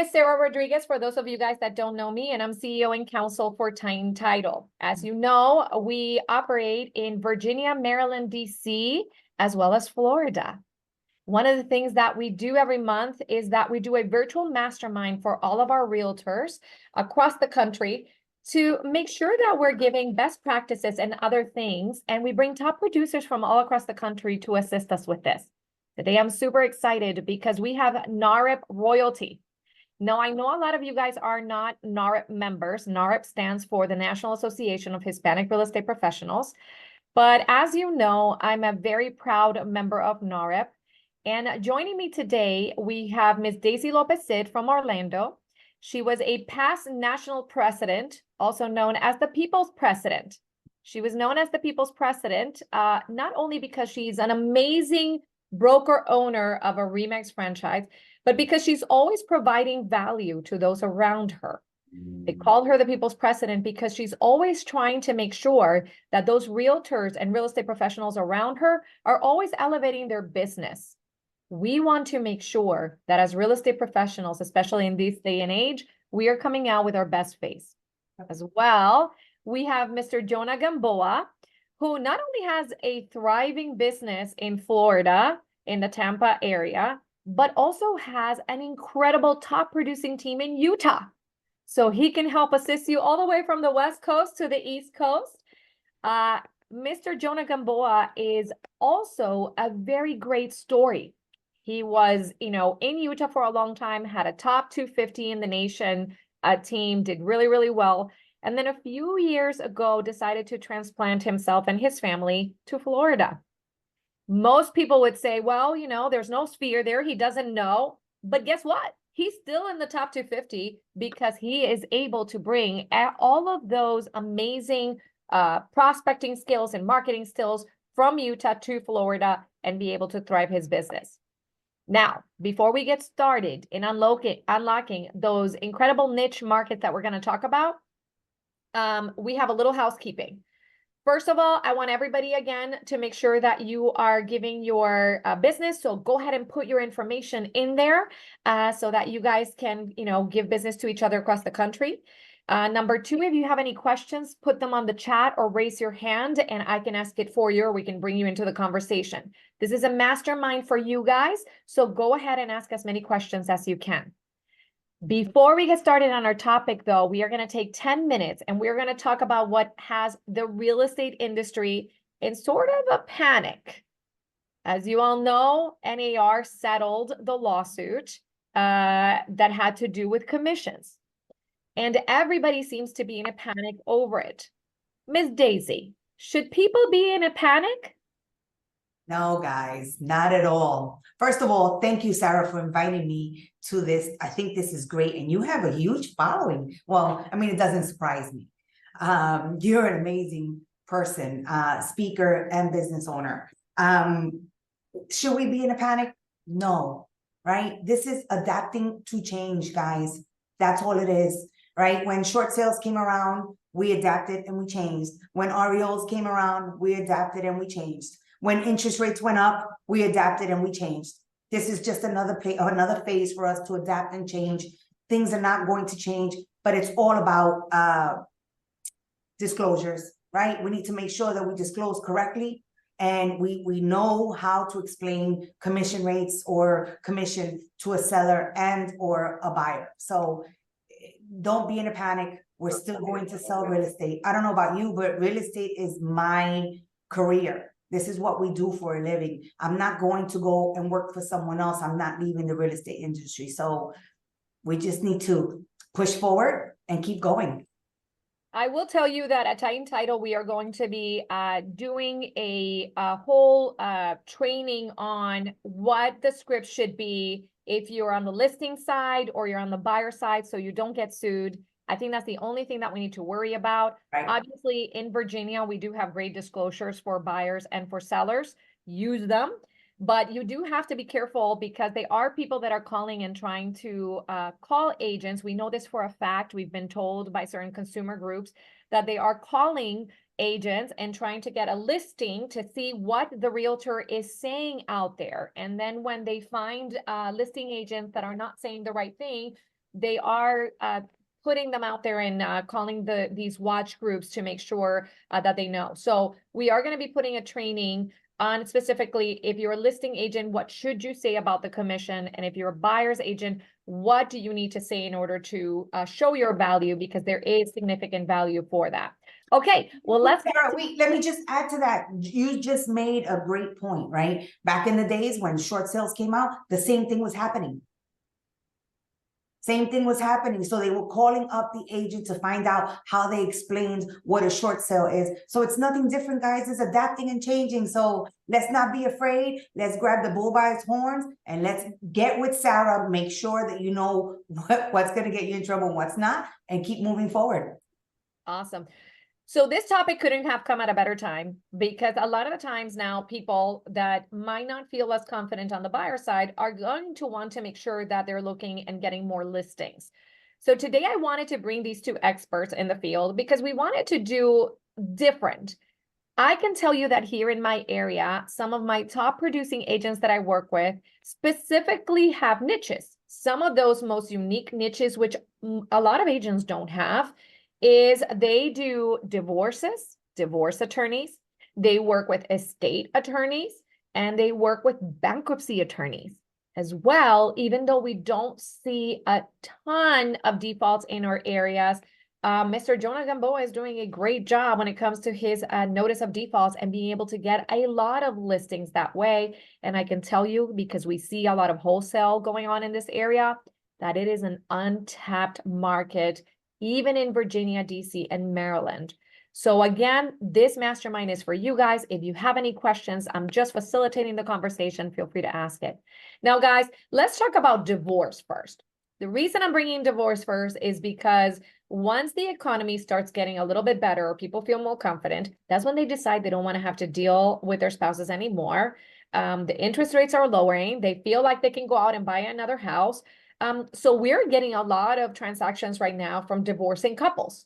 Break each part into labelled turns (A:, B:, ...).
A: is Sarah Rodriguez, for those of you guys that don't know me, and I'm CEO and counsel for Time Title. As you know, we operate in Virginia, Maryland, DC, as well as Florida. One of the things that we do every month is that we do a virtual mastermind for all of our realtors across the country to make sure that we're giving best practices and other things. And we bring top producers from all across the country to assist us with this. Today, I'm super excited because we have NAREP Royalty. Now, I know a lot of you guys are not NAREP members. NAREP stands for the National Association of Hispanic Real Estate Professionals. But as you know, I'm a very proud member of NAREP. And joining me today, we have Ms. Daisy Lopez-Cid from Orlando. She was a past national president, also known as the People's President. She was known as the People's President, not only because she's an amazing broker owner of a RE/MAX franchise, but because she's always providing value to those around her. They call her the People's President because she's always trying to make sure that those realtors and real estate professionals around her are always elevating their business. We want to make sure that as real estate professionals, especially in this day and age, we are coming out with our best face. As well, we have Mr. Jona Gamboa, who not only has a thriving business in Florida, in the Tampa area, but also has an incredible top producing team in Utah. So he can help assist you all the way from the West Coast to the East Coast. Mr. Jona Gamboa is also a very great story. He was, in Utah for a long time, had a top 250 in the nation team, did really, really well. And then a few years ago, decided to transplant himself and his family to Florida. Most people would say, well, there's no sphere there. He doesn't know. But guess what? He's still in the top 250 because he is able to bring all of those amazing prospecting skills and marketing skills from Utah to Florida and be able to thrive his business. Now, before we get started in unlocking those incredible niche markets that we're going to talk about, we have a little housekeeping. First of all, I want everybody again to make sure that you are giving your business. So go ahead and put your information in there so that you guys can, give business to each other across the country. Number two, if you have any questions, put them on the chat or raise your hand and I can ask it for you or we can bring you into the conversation. This is a mastermind for you guys. So go ahead and ask as many questions as you can. Before we get started on our topic, though, we are going to take 10 minutes and we're going to talk about what has the real estate industry in sort of a panic. As you all know, NAR settled the lawsuit that had to do with commissions. And everybody seems to be in a panic over it. Ms. Daisy, should people be in a panic?
B: No, guys, not at all. First of all, thank you, Sarah, for inviting me to this. I think this is great. And you have a huge following. Well, it doesn't surprise me. You're an amazing person, speaker and business owner. Should we be in a panic? No, right? This is adapting to change, guys. That's all it is, right? When short sales came around, we adapted and we changed. When REOs came around, we adapted and we changed. When interest rates went up, we adapted and we changed. This is just another phase for us to adapt and change. Things are not going to change, but it's all about disclosures, right? We need to make sure that we disclose correctly and we know how to explain commission rates or commission to a seller and or a buyer. So don't be in a panic. We're still going to sell real estate. I don't know about you, but real estate is my career. This is what we do for a living. I'm not going to go and work for someone else. I'm not leaving the real estate industry. So we just need to push forward and keep going.
A: I will tell you that at Time Title, we are going to be doing a whole training on what the script should be if you're on the listing side or you're on the buyer side so you don't get sued. I think that's the only thing that we need to worry about. Right. Obviously, in Virginia, we do have great disclosures for buyers and for sellers. Use them. But you do have to be careful because they are people that are calling and trying to call agents. We know this for a fact. We've been told by certain consumer groups that they are calling agents and trying to get a listing to see what the realtor is saying out there. And then when they find listing agents that are not saying the right thing, they are putting them out there and calling these watch groups to make sure that they know. So we are going to be putting a training on specifically, if you're a listing agent, what should you say about the commission? And if you're a buyer's agent, what do you need to say in order to show your value? Because there is significant value for that. Okay, well,
B: Sarah, wait, let me just add to that. You just made a great point, right? Back in the days when short sales came out, the same thing was happening. Same thing was happening. So they were calling up the agent to find out how they explained what a short sale is. So it's nothing different, guys. It's adapting and changing. So let's not be afraid. Let's grab the bull by its horns and let's get with Sarah. Make sure that you know what's going to get you in trouble and what's not, and keep moving forward.
A: Awesome. So this topic couldn't have come at a better time, because a lot of the times now people that might not feel as confident on the buyer side are going to want to make sure that they're looking and getting more listings. So today I wanted to bring these two experts in the field because we wanted to do different. I can tell you that here in my area, some of my top producing agents that I work with specifically have niches. Some of those most unique niches, which a lot of agents don't have, is they do divorces, divorce attorneys, they work with estate attorneys, and they work with bankruptcy attorneys as well, even though we don't see a ton of defaults in our areas. Mr. Jona Gamboa is doing a great job when it comes to his notice of defaults and being able to get a lot of listings that way. And I can tell you, because we see a lot of wholesale going on in this area, that it is an untapped market, even in Virginia, DC, and Maryland. So again, this mastermind is for you guys. If you have any questions, I'm just facilitating the conversation. Feel free to ask it. Now, guys, let's talk about divorce first. The reason I'm bringing divorce first is because once the economy starts getting a little bit better, or people feel more confident, that's when they decide they don't want to have to deal with their spouses anymore. The interest rates are lowering. They feel like they can go out and buy another house. So we're getting a lot of transactions right now from divorcing couples.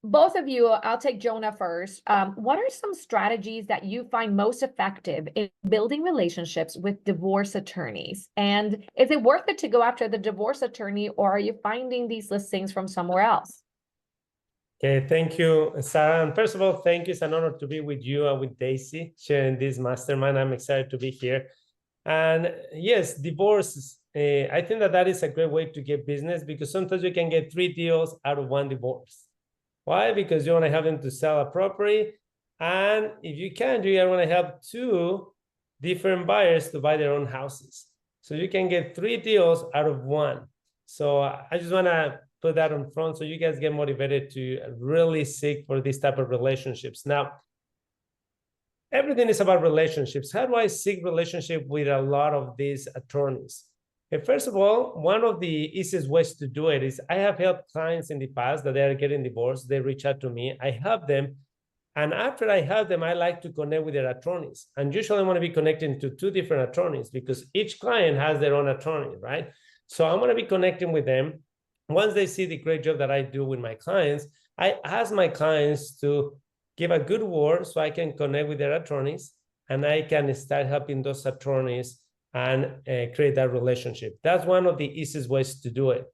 A: Both of you, I'll take Jona first. What are some strategies that you find most effective in building relationships with divorce attorneys? And is it worth it to go after the divorce attorney, or are you finding these listings from somewhere else?
C: Okay, thank you, Sarah. And first of all, thank you. It's an honor to be with you and with Daisy sharing this mastermind. I'm excited to be here. And yes, divorces. I think that is a great way to get business, because sometimes you can get 3 deals out of 1 divorce. Why? Because you want to help them to sell a property. And if you can, you want to help 2 different buyers to buy their own houses. So you can get 3 deals out of 1. So I just want to put that on front so you guys get motivated to really seek for this type of relationships. Now, everything is about relationships. How do I seek relationship with a lot of these attorneys? Okay, first of all, one of the easiest ways to do it is I have helped clients in the past that they are getting divorced. They reach out to me. I help them. And after I help them, I like to connect with their attorneys. And usually I want to be connecting to 2 different attorneys, because each client has their own attorney, right? So I'm going to be connecting with them. Once they see the great job that I do with my clients, I ask my clients to give a good word so I can connect with their attorneys, and I can start helping those attorneys and create that relationship. That's one of the easiest ways to do it.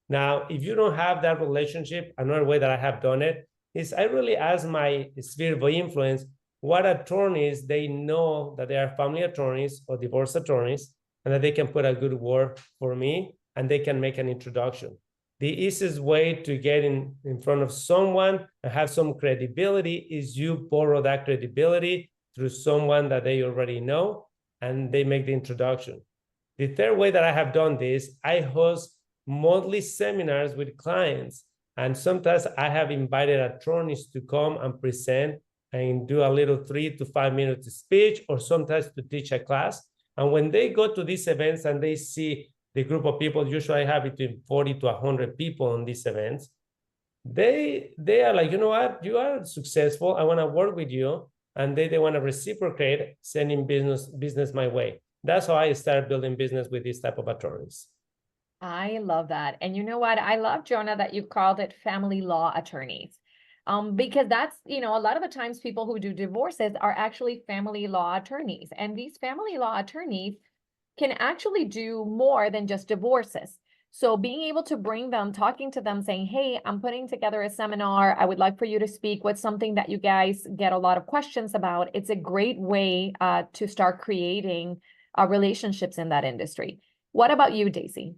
C: Now, if you don't have that relationship, another way that I have done it is I really ask my sphere of influence what attorneys they know that they are family attorneys or divorce attorneys, and that they can put a good word for me and they can make an introduction. The easiest way to get in front of someone and have some credibility is you borrow that credibility through someone that they already know, and they make the introduction. The third way that I have done this, I host monthly seminars with clients. And sometimes I have invited attorneys to come and present and do a little 3 to 5 minute speech, or sometimes to teach a class. And when they go to these events and they see the group of people, usually I have between 40 to 100 people on these events, they are like, you know what, you are successful. I want to work with you. And they want to reciprocate, sending business my way. That's how I started building business with this type of attorneys.
A: I love that. And you know what? I love, Jona, that you've called it family law attorneys. Because that's, a lot of the times people who do divorces are actually family law attorneys. And these family law attorneys can actually do more than just divorces. So being able to bring them, talking to them, saying, hey, I'm putting together a seminar. I would like for you to speak with something that you guys get a lot of questions about. It's a great way to start creating relationships in that industry. What about you, Daisy?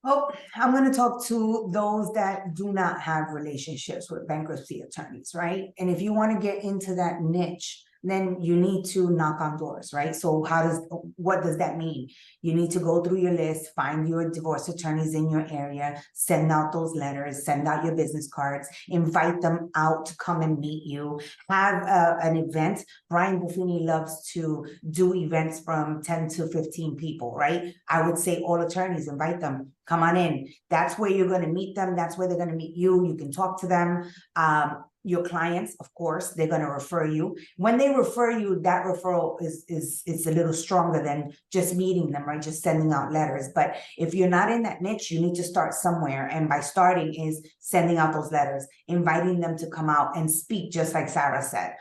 B: Oh, I'm going to talk to those that do not have relationships with bankruptcy attorneys, right? And if you want to get into that niche, then you need to knock on doors, right? So what does that mean? You need to go through your list, find your divorce attorneys in your area, send out those letters, send out your business cards, invite them out to come and meet you, have an event. Brian Buffini loves to do events from 10 to 15 people, right? I would say all attorneys, invite them, come on in. That's where you're going to meet them. That's where they're going to meet you. You can talk to them. Your clients, of course, they're going to refer you. When they refer you, that referral is a little stronger than just meeting them, right? Just sending out letters. But if you're not in that niche, you need to start somewhere. And by starting is sending out those letters, inviting them to come out and speak, just like Sarah said.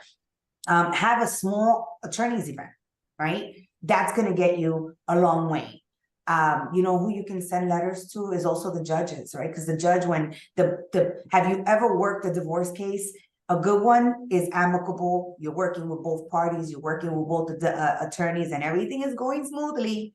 B: Have a small attorneys event, right? That's going to get you a long way. You know who you can send letters to is also the judges, right? Because the judge, when have you ever worked a divorce case? A good one is amicable. You're working with both parties. You're working with both the attorneys, and everything is going smoothly.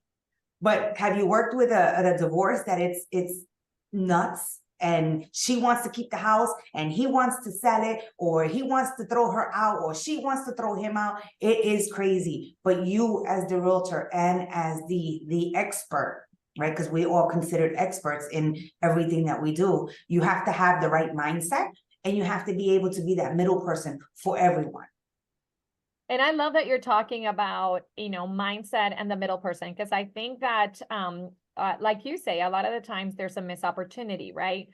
B: But have you worked with a divorce that it's nuts? And she wants to keep the house and he wants to sell it, or he wants to throw her out, or she wants to throw him out. It is crazy. But you as the realtor and as the expert, right? Because we all considered experts in everything that we do. You have to have the right mindset, and you have to be able to be that middle person for everyone.
A: And I love that you're talking about, mindset and the middle person, because I think that, like you say, a lot of the times there's a missed opportunity, right?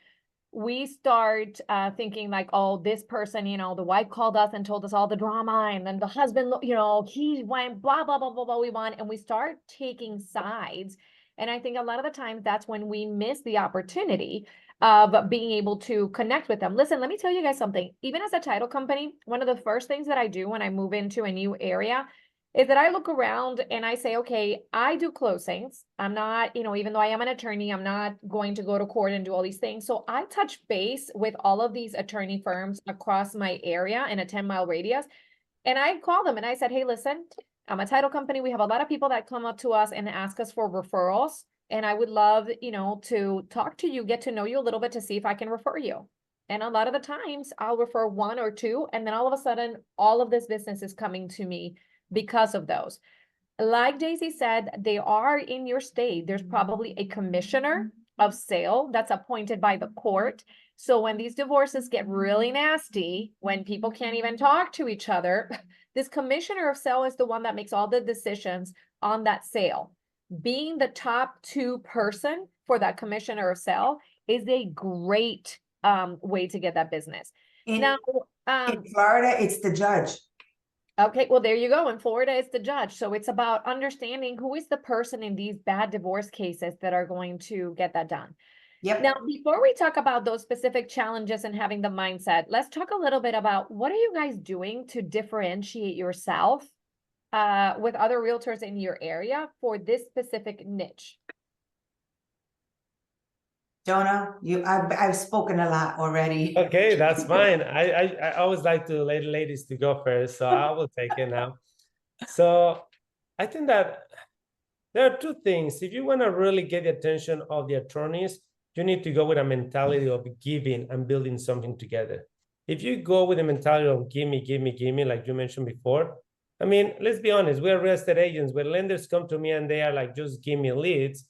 A: We start thinking like, oh, this person, the wife called us and told us all the drama, and then the husband, he went blah, blah, blah, blah, blah, we want, and we start taking sides. And I think a lot of the times that's when we miss the opportunity of being able to connect with them. Listen, let me tell you guys something. Even as a title company, one of the first things that I do when I move into a new area is that I look around and I say, okay, I do closings. I'm not, even though I am an attorney, I'm not going to go to court and do all these things. So I touch base with all of these attorney firms across my area in a 10-mile radius. And I call them and I said, hey, listen, I'm a title company. We have a lot of people that come up to us and ask us for referrals. And I would love, to talk to you, get to know you a little bit to see if I can refer you. And a lot of the times I'll refer one or two, and then all of a sudden, all of this business is coming to me because of those. Like Daisy said, they are in your state. There's probably a commissioner of sale that's appointed by the court. So when these divorces get really nasty, when people can't even talk to each other, this commissioner of sale is the one that makes all the decisions on that sale. Being the top two person for that commissioner of sale is a great way to get that business.
B: In
A: Now,
B: Florida, it's the judge.
A: Okay, well, there you go. In Florida, it's the judge. So it's about understanding who is the person in these bad divorce cases that are going to get that done.
B: Yep.
A: Now, before we talk about those specific challenges and having the mindset, let's talk a little bit about what are you guys doing to differentiate yourself with other realtors in your area for this specific niche?
B: Jona, I've spoken a lot already.
C: Okay, that's fine. I always like to let ladies to go first, so I will take it now. So I think that there are two things. If you want to really get the attention of the attorneys, you need to go with a mentality of giving and building something together. If you go with a mentality of give me, like you mentioned before, I mean, let's be honest, we're real estate agents. When lenders come to me and they are like, just give me leads,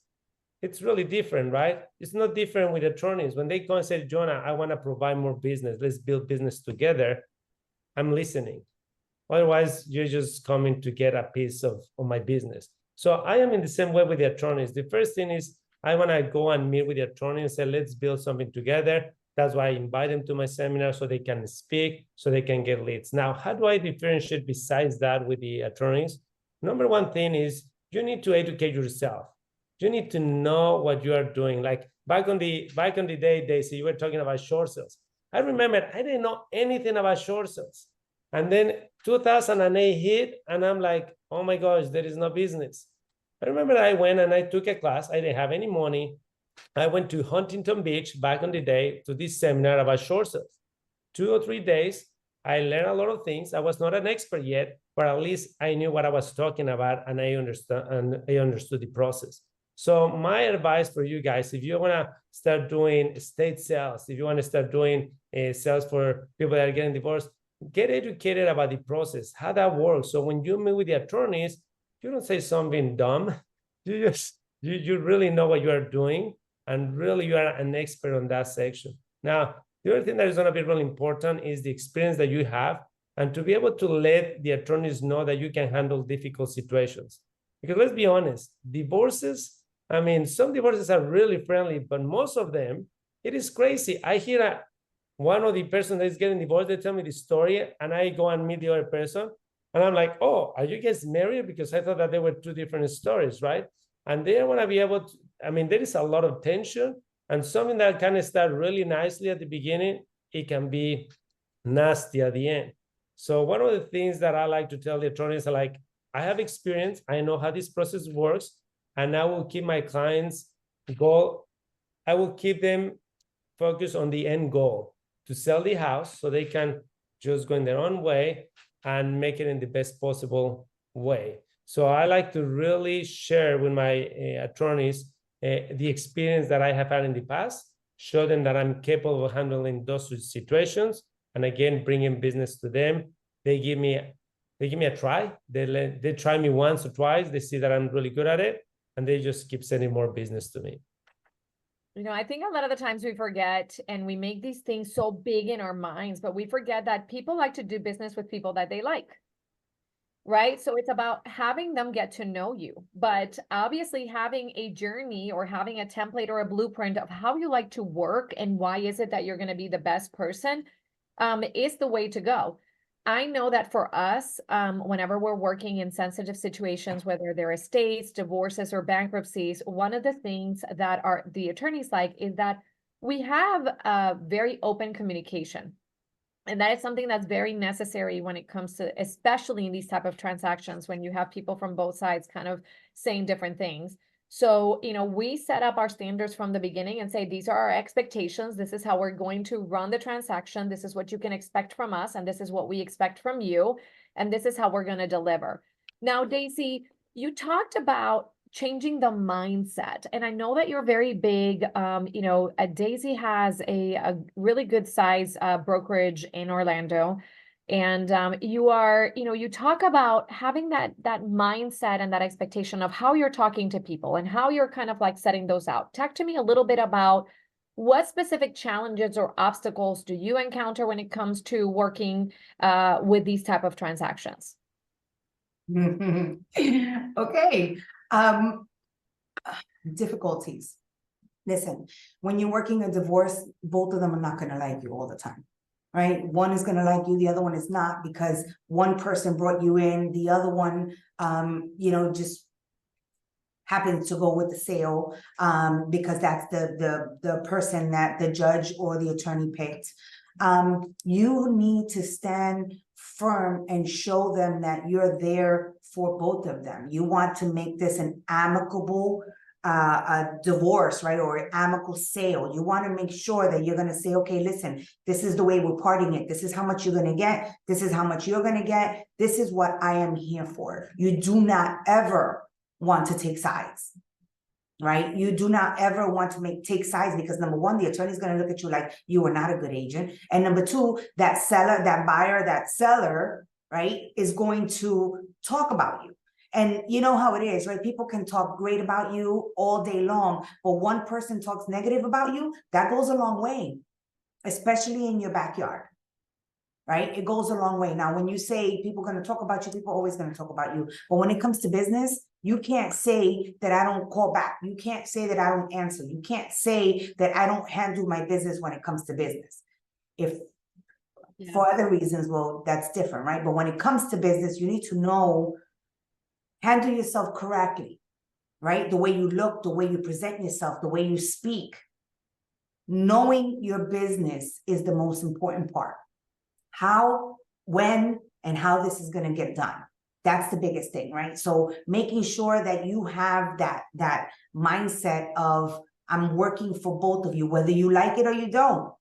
C: it's really different, right? It's not different with attorneys. When they come and say, Jona, I want to provide more business. Let's build business together. I'm listening. Otherwise, you're just coming to get a piece of my business. So I am in the same way with the attorneys. The first thing is I want to go and meet with the attorney and say, let's build something together. That's why I invite them to my seminar so they can speak, so they can get leads. Now, how do I differentiate besides that with the attorneys? Number one thing is you need to educate yourself. You need to know what you are doing. Like back on the day, Daisy, you were talking about short sales. I remember I didn't know anything about short sales. And then 2008 hit, and I'm like, oh my gosh, there is no business. I remember I went and I took a class. I didn't have any money. I went to Huntington Beach back in the day to this seminar about short sales. 2 or 3 days, I learned a lot of things. I was not an expert yet, but at least I knew what I was talking about, and I understood the process. So my advice for you guys, if you want to start doing estate sales, if you want to start doing sales for people that are getting divorced, get educated about the process, how that works. So when you meet with the attorneys, you don't say something dumb. You really know what you are doing, and really you are an expert on that section. Now, the other thing that is going to be really important is the experience that you have, and to be able to let the attorneys know that you can handle difficult situations. Because let's be honest, divorces, I mean, some divorces are really friendly, but most of them, it is crazy. I hear one of the person that is getting divorced, they tell me the story, and I go and meet the other person, and I'm like, oh, are you guys married? Because I thought that they were two different stories, right? And they want to be able to, I mean, there is a lot of tension, and something that can start really nicely at the beginning, it can be nasty at the end. So one of the things that I like to tell the attorneys are like, I have experience, I know how this process works, and I will keep my clients goal, I will keep them focused on the end goal, to sell the house so they can just go in their own way and make it in the best possible way. So I like to really share with my attorneys the experience that I have had in the past, show them that I'm capable of handling those situations, and again, bringing business to them. They give me a try. They try me once or twice. They see that I'm really good at it, and they just keep sending more business to me.
A: You know, I think a lot of the times we forget, and we make these things so big in our minds, but we forget that people like to do business with people that they like. Right? So it's about having them get to know you, but obviously having a journey or having a template or a blueprint of how you like to work and why is it that you're going to be the best person is the way to go. I know that for us, whenever we're working in sensitive situations, whether they're estates, divorces, or bankruptcies, one of the things that the attorneys like is that we have a very open communication. And that is something that's very necessary when it comes to, especially in these type of transactions, when you have people from both sides kind of saying different things. So, you know, we set up our standards from the beginning and say, these are our expectations. This is how we're going to run the transaction. This is what you can expect from us. And this is what we expect from you. And this is how we're going to deliver. Now, Daisy, you talked about changing the mindset. And I know that you're very big, you know, Daisy has a really good size brokerage in Orlando. And you are, you know, you talk about having that mindset and that expectation of how you're talking to people and how you're kind of like setting those out. Talk to me a little bit about what specific challenges or obstacles do you encounter when it comes to working with these type of transactions?
B: Okay. Difficulties. Listen, when you're working a divorce, both of them are not going to like you all the time, right? One is going to like you, the other one is not, because one person brought you in, the other one, you know, just happens to go with the sale, because that's the person that the judge or the attorney picked. You need to stand firm and show them that you're there for both of them. You want to make this an amicable a divorce, right? Or an amicable sale. You want to make sure that you're going to say, okay, listen, this is the way we're parting it. This is how much you're going to get. This is how much you're going to get. This is what I am here for. You do not ever want to take sides, right? You do not ever want to take sides, because number one, the attorney is going to look at you like you are not a good agent. And number two, that seller, that buyer, that seller, right, is going to talk about you. And you know how it is, right? People can talk great about you all day long, but one person talks negative about you, that goes a long way, especially in your backyard, right? It goes a long way. Now, when you say people are going to talk about you, people are always going to talk about you. But when it comes to business, you can't say that I don't call back. You can't say that I don't answer. You can't say that I don't handle my business when it comes to business. If for other reasons, well, that's different, right? But when it comes to business, you need to know, handle yourself correctly, right? The way you look, the way you present yourself, the way you speak. Knowing your business is the most important part. How, when, and how this is going to get done. That's the biggest thing, right? So making sure that you have that mindset of I'm working for both of you, whether you like it or you don't.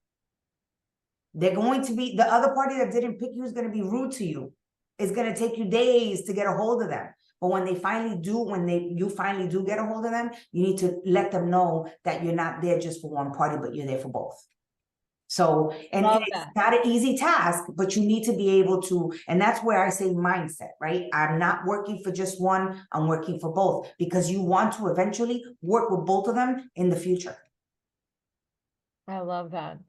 B: They're going to be, the other party that didn't pick you is going to be rude to you. It's going to take you days to get a hold of them. But when they finally do, you finally do get a hold of them, you need to let them know that you're not there just for one party, but you're there for both. So, and
A: Love
B: it's
A: that.
B: not an easy task, but you need to be able to, and that's where I say mindset, right? I'm not working for just one, I'm working for both, because you want to eventually work with both of them in the future.
A: I love that.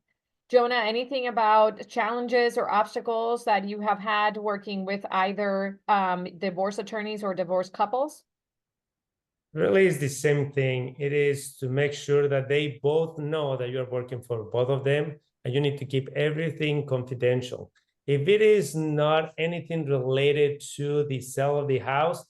A: Jona, anything about challenges or obstacles that you have had working with either divorce attorneys or divorce couples?
C: Really, it's the same thing. It is to make sure that they both know that you're working for both of them, and you need to keep everything confidential. If it is not anything related to the sale of the house,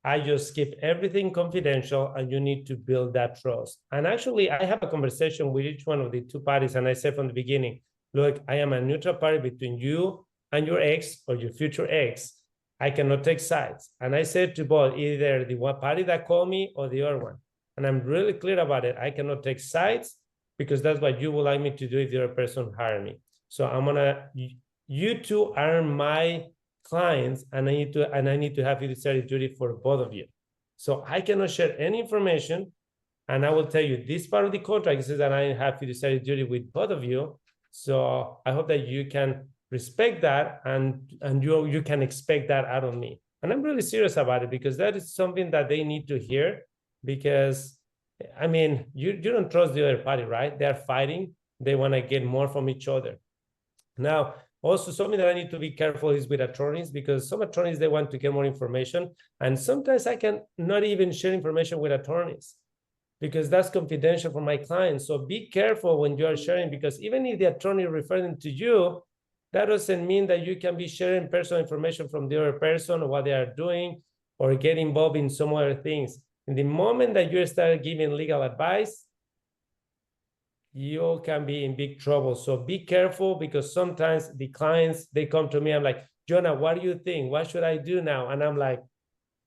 C: I just keep everything confidential, and you need to build that trust. And actually, I have a conversation with each one of the two parties, and I said from the beginning, look, I am a neutral party between you and your ex or your future ex. I cannot take sides. And I said to both, either the one party that called me or the other one. And I'm really clear about it. I cannot take sides because that's what you would like me to do if the other person hired me. So I'm gonna, you two are my clients, and I need to have fiduciary duty for both of you. So I cannot share any information, and I will tell you this part of the contract says that I have fiduciary duty with both of you. So I hope that you can respect that, and you can expect that out of me. And I'm really serious about it, because that is something that they need to hear, because I mean, you don't trust the other party, right? They're fighting, they want to get more from each other. Now, also something that I need to be careful is with attorneys, because some attorneys, they want to get more information, and sometimes I can not even share information with attorneys because that's confidential for my clients. So be careful when you are sharing, because even if the attorney referring to you, that doesn't mean that you can be sharing personal information from the other person or what they are doing or get involved in some other things. In the moment that you start giving legal advice, you can be in big trouble. So be careful, because sometimes the clients, they come to me, I'm like, Jona, what do you think? What should I do now? And I'm like,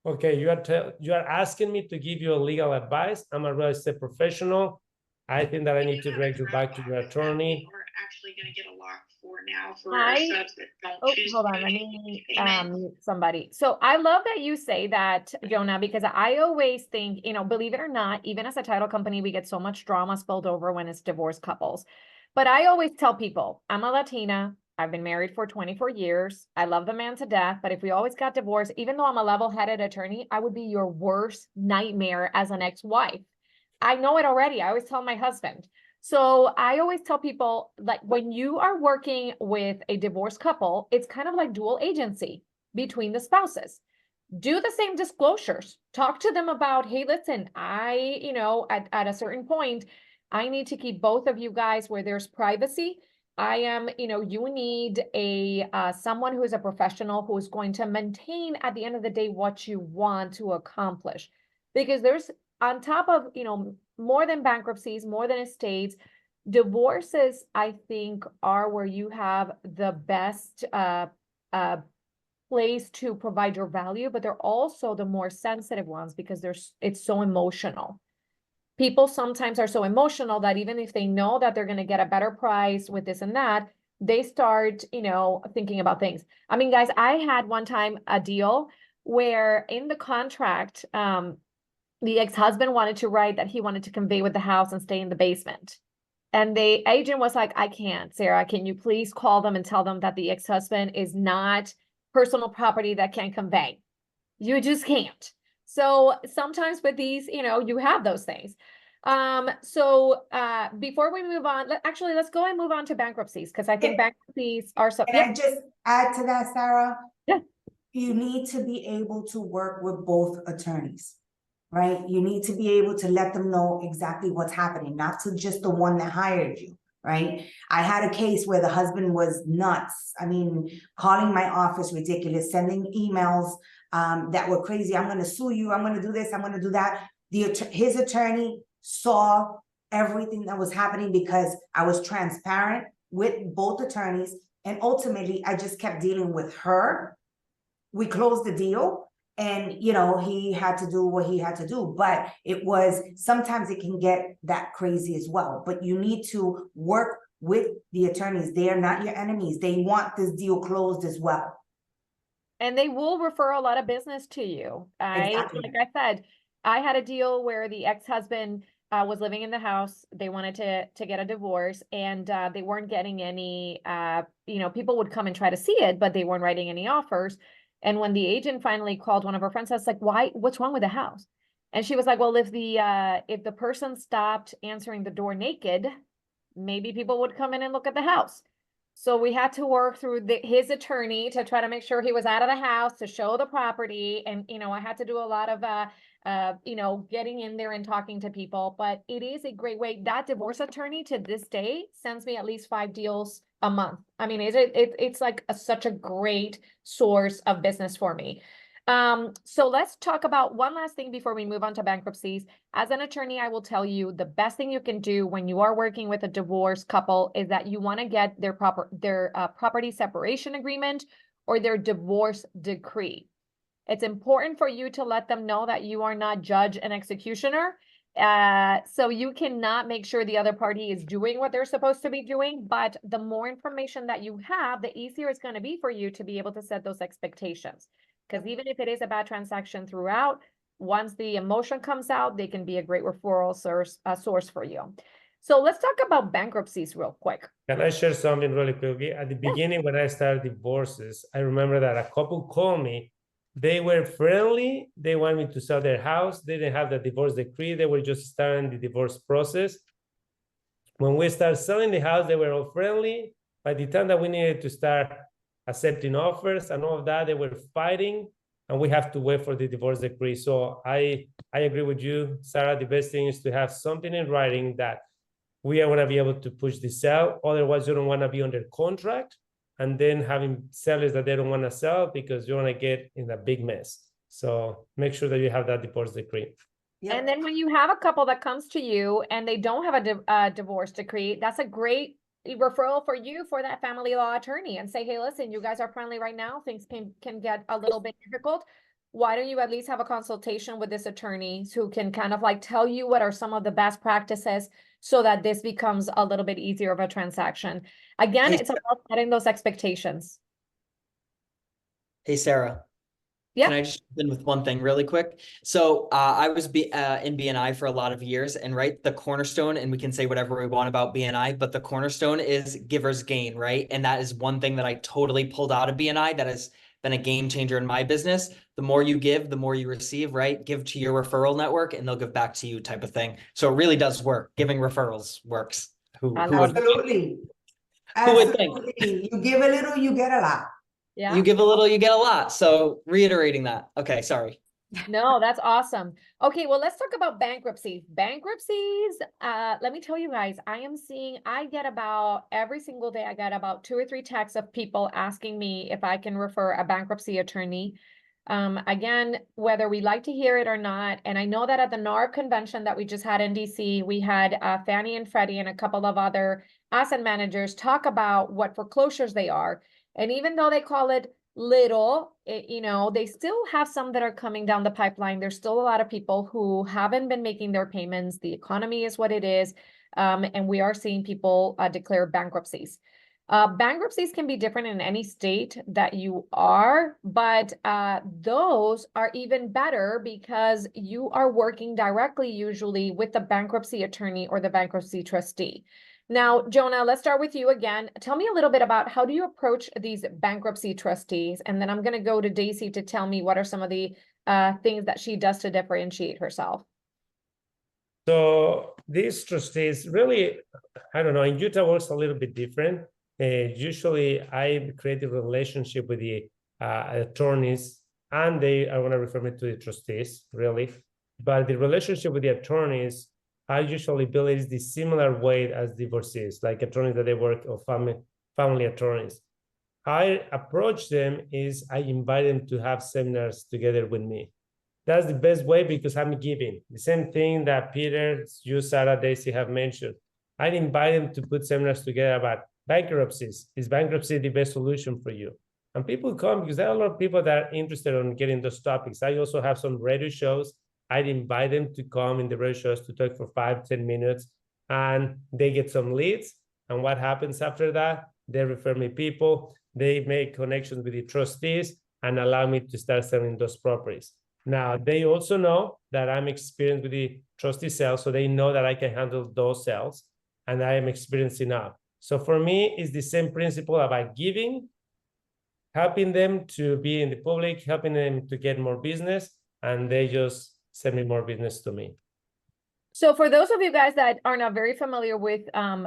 C: okay, you are asking me to give you a legal advice. I'm a real estate professional. I think that I need to direct you back to your attorney.
D: We're actually going to get a lock for now for
A: I-
D: our subs that don't
A: Oh,
D: choose
A: hold
D: to
A: on, let
D: make
A: me
D: payments.
A: mute somebody. So I love that you say that, Jona, because I always think, believe it or not, even as a title company, we get so much drama spilled over when it's divorced couples. But I always tell people, I'm a Latina, I've been married for 24 years, I love the man to death, but if we always got divorced, even though I'm a level-headed attorney, I would be your worst nightmare as an ex-wife. I know it already. I always tell my husband. So I always tell people, like, when you are working with a divorced couple, it's kind of like dual agency between the spouses. Do the same disclosures. Talk to them about, hey, listen, at a certain point, I need to keep both of you guys where there's privacy. I am, you need someone who is a professional who is going to maintain at the end of the day what you want to accomplish. Because there's, on top of, more than bankruptcies, more than estates, divorces, I think, are where you have the best place to provide your value, but they're also the more sensitive ones because it's so emotional. People sometimes are so emotional that even if they know that they're going to get a better price with this and that, they start, thinking about things. I mean, guys, I had one time a deal where in the contract, the ex-husband wanted to write that he wanted to convey with the house and stay in the basement. And the agent was like, I can't, Sarah, can you please call them and tell them that the ex-husband is not personal property that can convey? You just can't. So sometimes with these, you have those things. So before we move on, let's go and move on to bankruptcies, because I think bankruptcies are so.
B: Can I just add to that, Sarah?
A: Yeah.
B: You need to be able to work with both attorneys, right? You need to be able to let them know exactly what's happening, not to just the one that hired you, right? I had a case where the husband was nuts. I mean, calling my office ridiculous, sending emails that were crazy. I'm going to sue you. I'm going to do this. I'm going to do that. His attorney saw everything that was happening because I was transparent with both attorneys. And ultimately, I just kept dealing with her. We closed the deal. and, you know, he had to do what he had to do, but sometimes it can get that crazy as well. But you need to work with the attorneys. They are not your enemies. They want this deal closed as well.
A: And they will refer a lot of business to you.
B: Exactly.
A: Like I said, I had a deal where the ex-husband was living in the house. They wanted to get a divorce, and they weren't getting any, people would come and try to see it, but they weren't writing any offers. And when the agent finally called one of her friends, I was like, why, what's wrong with the house? And she was like, well, if the person stopped answering the door naked, maybe people would come in and look at the house. So we had to work through his attorney to try to make sure he was out of the house, to show the property. And, I had to do a lot of, getting in there and talking to people. But it is a great way. That divorce attorney to this day sends me at least 5 deals a month. I mean, it's like such a great source of business for me. So let's talk about one last thing before we move on to bankruptcies. As an attorney, I will tell you the best thing you can do when you are working with a divorced couple is that you want to get their property separation agreement or their divorce decree. It's important for you to let them know that you are not judge and executioner. So you cannot make sure the other party is doing what they're supposed to be doing, but the more information that you have, the easier it's going to be for you to be able to set those expectations. Because even if it is a bad transaction throughout, once the emotion comes out, they can be a great referral source for you. So let's talk about bankruptcies real quick.
C: Can I share something really quickly? At the beginning, when I started divorces, I remember that a couple called me. They were friendly. They wanted me to sell their house. They didn't have the divorce decree. They were just starting the divorce process. When we started selling the house, they were all friendly. By the time that we needed to start accepting offers and all of that, they were fighting, and we have to wait for the divorce decree. So I agree with you, Sarah. The best thing is to have something in writing that we are going to be able to push the sale. Otherwise, you don't want to be under contract and then having sellers that they don't want to sell because you want to get in a big mess. So make sure that you have that divorce decree.
B: Yep.
A: And then when you have a couple that comes to you and they don't have a divorce decree, that's a great referral for you for that family law attorney, and say, hey, listen, you guys are friendly right now. Things can get a little bit difficult. Why don't you at least have a consultation with this attorney who can kind of like tell you what are some of the best practices so that this becomes a little bit easier of a transaction. Again, it's about setting those expectations.
E: Hey, Sarah.
A: Yeah.
E: Can I just jump in with one thing really quick? So I was in BNI for a lot of years, and right, the cornerstone, and we can say whatever we want about BNI, but the cornerstone is giver's gain, right? And that is one thing that I totally pulled out of BNI that has been a game changer in my business. The more you give, the more you receive, right? Give to your referral network and they'll give back to you type of thing. So it really does work. Giving referrals works. Who would
B: Absolutely.
E: Who would think?
B: Absolutely. You give a little, you get a lot.
A: Yeah.
E: You give a little, you get a lot. So reiterating that. Okay, sorry.
A: No, that's awesome. Okay, well, let's talk about bankruptcy. Bankruptcies, let me tell you guys, I get about every single day, I get about 2 or 3 texts of people asking me if I can refer a bankruptcy attorney. Again, whether we like to hear it or not, and I know that at the NARB convention that we just had in DC, we had Fannie and Freddie and a couple of other asset managers talk about what foreclosures they are. And even though they call it little, they still have some that are coming down the pipeline. There's still a lot of people who haven't been making their payments. The economy is what it is. And we are seeing people declare bankruptcies. Bankruptcies can be different in any state that you are, but those are even better because you are working directly usually with the bankruptcy attorney or the bankruptcy trustee. Now, Jona, let's start with you again. Tell me a little bit about how do you approach these bankruptcy trustees? And then I'm going to go to Daisy to tell me what are some of the things that she does to differentiate herself.
C: So these trustees really, I don't know, in Utah works a little bit different. Usually I create a relationship with the attorneys, and I want to refer me to the trustees, really. But the relationship with the attorneys, I usually build it the similar way as divorcees, like attorneys that they work or family attorneys. I approach them is I invite them to have seminars together with me. That's the best way because I'm giving. The same thing that Peter, you, Sarah, Daisy have mentioned. I invite them to put seminars together about bankruptcies. Is bankruptcy the best solution for you? And people come because there are a lot of people that are interested in getting those topics. I also have some radio shows. I'd invite them to come in the radio shows to talk for 5-10 minutes, and they get some leads. And what happens after that? They refer me people, they make connections with the trustees and allow me to start selling those properties. Now, they also know that I'm experienced with the trustee sales, so they know that I can handle those sales and I am experienced enough. So for me, it's the same principle about giving, helping them to be in the public, helping them to get more business, and they just send me more business to me.
A: So for those of you guys that are not very familiar with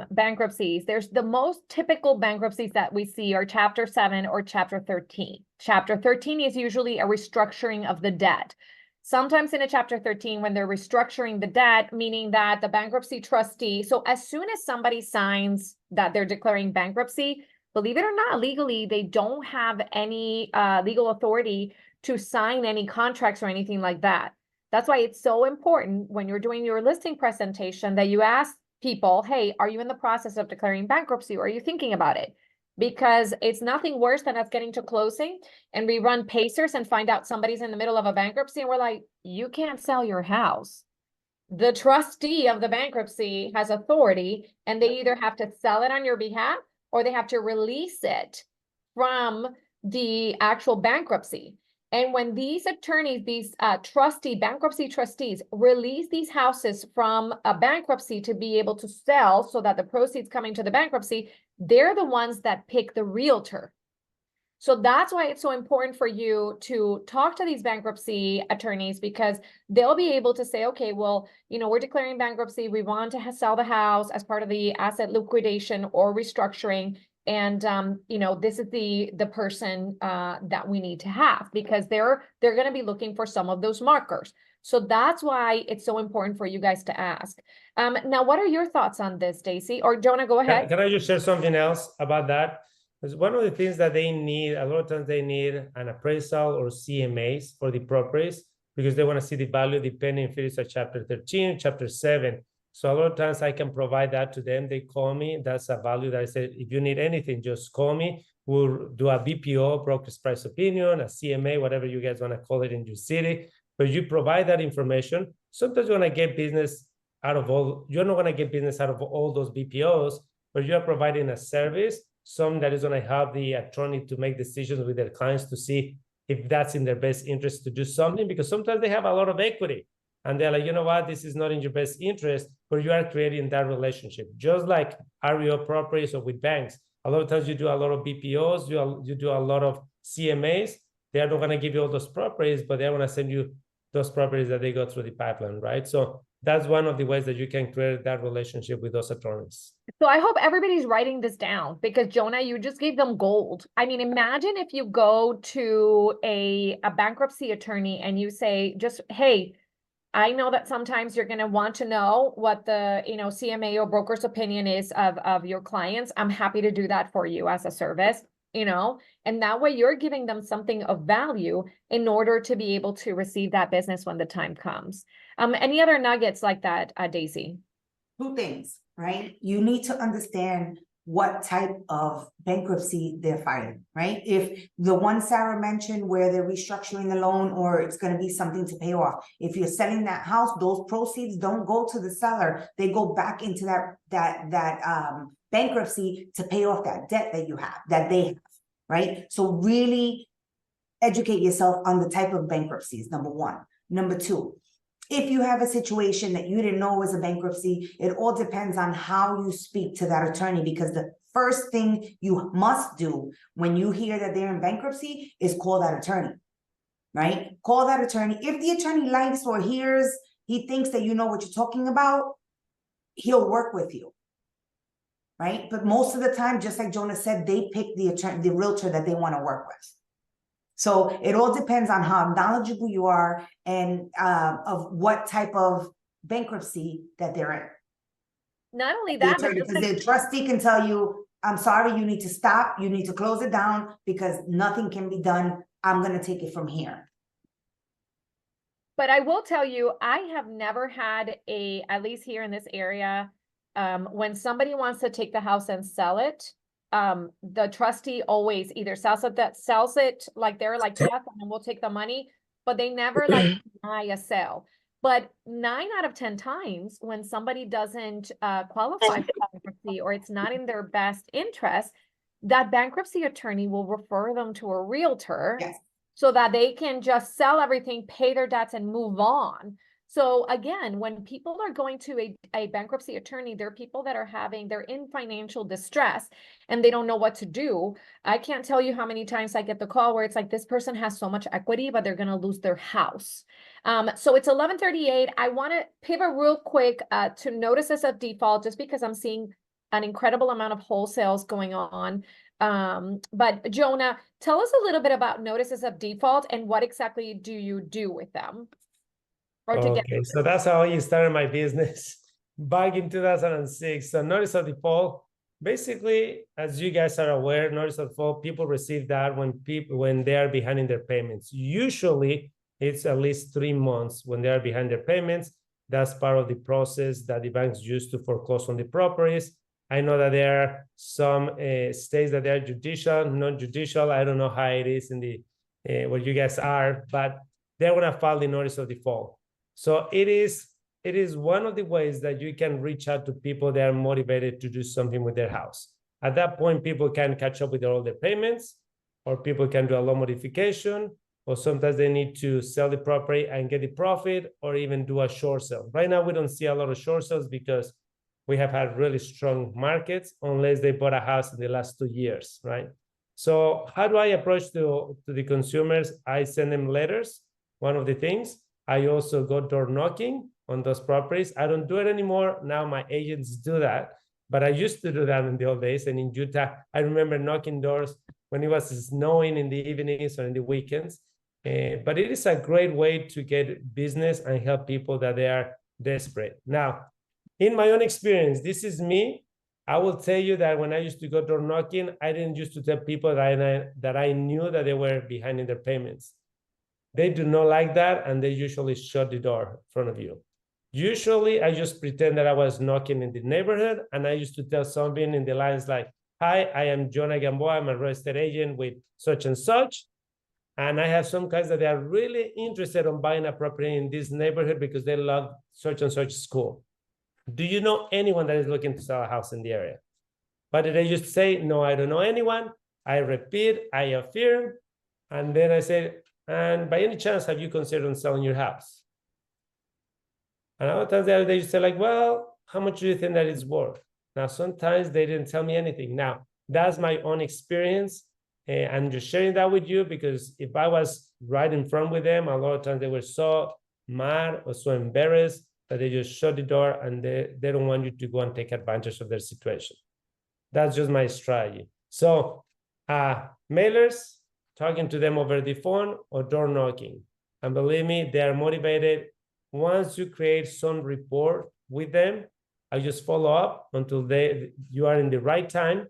A: bankruptcies, there's the most typical bankruptcies that we see are Chapter 7 or Chapter 13. Chapter 13 is usually a restructuring of the debt. Sometimes in a Chapter 13, when they're restructuring the debt, meaning that the bankruptcy trustee, so as soon as somebody signs that they're declaring bankruptcy, believe it or not, legally, they don't have any legal authority to sign any contracts or anything like that. That's why it's so important when you're doing your listing presentation that you ask people, hey, are you in the process of declaring bankruptcy or are you thinking about it? Because it's nothing worse than us getting to closing and we run pacers and find out somebody's in the middle of a bankruptcy and we're like, you can't sell your house. The trustee of the bankruptcy has authority and they either have to sell it on your behalf or they have to release it from the actual bankruptcy. And when these attorneys, these bankruptcy trustees release these houses from a bankruptcy to be able to sell so that the proceeds coming to the bankruptcy, they're the ones that pick the realtor. So that's why it's so important for you to talk to these bankruptcy attorneys because they'll be able to say, okay, well, we're declaring bankruptcy. We want to sell the house as part of the asset liquidation or restructuring. And, this is the person that we need to have because they're going to be looking for some of those markers. So that's why it's so important for you guys to ask. Now, what are your thoughts on this, Stacy? Or Jona, go ahead.
C: Can I just share something else about that? Because one of the things that they need, a lot of times they need an appraisal or CMAs for the properties because they want to see the value depending if it is a Chapter 13, Chapter 7. So a lot of times I can provide that to them. They call me. That's a value that I said, if you need anything, just call me. We'll do a BPO, broker's price opinion, a CMA, whatever you guys want to call it in your city. But you provide that information. Sometimes you're going to get business out of all, you're not going to get business out of all those BPOs, but you are providing a service, some that is going to help the attorney to make decisions with their clients to see if that's in their best interest to do something, because sometimes they have a lot of equity. And they're like, you know what, this is not in your best interest, but you are creating that relationship. Just like REO properties or with banks, a lot of times you do a lot of BPOs, you do a lot of CMAs. They're not going to give you all those properties, but they're going to send you those properties that they go through the pipeline, right? So that's one of the ways that you can create that relationship with those attorneys.
A: So I hope everybody's writing this down because Jona, you just gave them gold. I mean, imagine if you go to a bankruptcy attorney and you say, just, hey, I know that sometimes you're going to want to know what the, CMA or broker's opinion is of your clients. I'm happy to do that for you as a service, and that way you're giving them something of value in order to be able to receive that business when the time comes. Any other nuggets like that, Daisy?
B: Two things, right? You need to understand what type of bankruptcy they're filing, right? If the one Sarah mentioned where they're restructuring the loan or it's going to be something to pay off, if you're selling that house, those proceeds don't go to the seller. They go back into that bankruptcy to pay off that debt that they have, right? So really educate yourself on the type of bankruptcies, number one. Number two, if you have a situation that you didn't know was a bankruptcy, it all depends on how you speak to that attorney, because the first thing you must do when you hear that they're in bankruptcy is call that attorney, right? Call that attorney. If the attorney likes or hears, he thinks that you know what you're talking about, he'll work with you, right? But most of the time, just like Jona said, they pick the attorney, the realtor that they want to work with. So it all depends on how knowledgeable you are and of what type of bankruptcy that they're in.
A: Not only that, but
B: because the trustee can tell you, I'm sorry, you need to stop, you need to close it down because nothing can be done. I'm going to take it from here.
A: But I will tell you, I have never had at least here in this area, when somebody wants to take the house and sell it, the trustee always either sells it like they're like, yes, and we'll take the money, but they never like deny a sale. But 9 out of 10 times when somebody doesn't qualify for bankruptcy or it's not in their best interest, that bankruptcy attorney will refer them to a realtor.
B: Yes.
A: So that they can just sell everything, pay their debts, and move on. So again, when people are going to a bankruptcy attorney, they're people that they're in financial distress and they don't know what to do. I can't tell you how many times I get the call where it's like, this person has so much equity, but they're going to lose their house. So it's 11:38. I want to pivot real quick to notices of default, just because I'm seeing an incredible amount of wholesales going on. But Jona, tell us a little bit about notices of default and what exactly do you do with them? Or to get
C: Okay, so that's how I started my business back in 2006. So notice of default, basically, as you guys are aware, notice of default, people receive that when they are behind in their payments. Usually, it's at least 3 months when they are behind their payments. That's part of the process that the banks use to foreclose on the properties. I know that there are some states that they are judicial, non-judicial. I don't know how it is in the where you guys are, but they're gonna file the notice of default. So it is one of the ways that you can reach out to people that are motivated to do something with their house. At that point, people can catch up with all their payments, or people can do a loan modification, or sometimes they need to sell the property and get the profit, or even do a short sale. Right now, we don't see a lot of short sales because we have had really strong markets, unless they bought a house in the last 2 years, right? So how do I approach to the consumers? I send them letters, one of the things. I also go door knocking on those properties. I don't do it anymore. Now my agents do that, but I used to do that in the old days. And in Utah, I remember knocking doors when it was snowing in the evenings or in the weekends. But it is a great way to get business and help people that they are desperate. Now, in my own experience, this is me. I will tell you that when I used to go door knocking, I didn't used to tell people that I knew that they were behind in their payments. They do not like that, and they usually shut the door in front of you. Usually, I just pretend that I was knocking in the neighborhood, and I used to tell something in the lines like, hi, I am Jona Gamboa. I'm a real estate agent with such and such. And I have some guys that they are really interested in buying a property in this neighborhood because they love such and such school. Do you know anyone that is looking to sell a house in the area? But they just say, no, I don't know anyone. I repeat, I affirm. And then I say, and by any chance, have you considered selling your house? And other times they just say like, well, how much do you think that it's worth? Now, sometimes they didn't tell me anything. Now, that's my own experience. I'm just sharing that with you because if I was right in front with them, a lot of times they were so mad or so embarrassed that they just shut the door and they don't want you to go and take advantage of their situation. That's just my strategy. So mailers, talking to them over the phone or door knocking. And believe me, they are motivated. Once you create some rapport with them, I just follow up until you are in the right time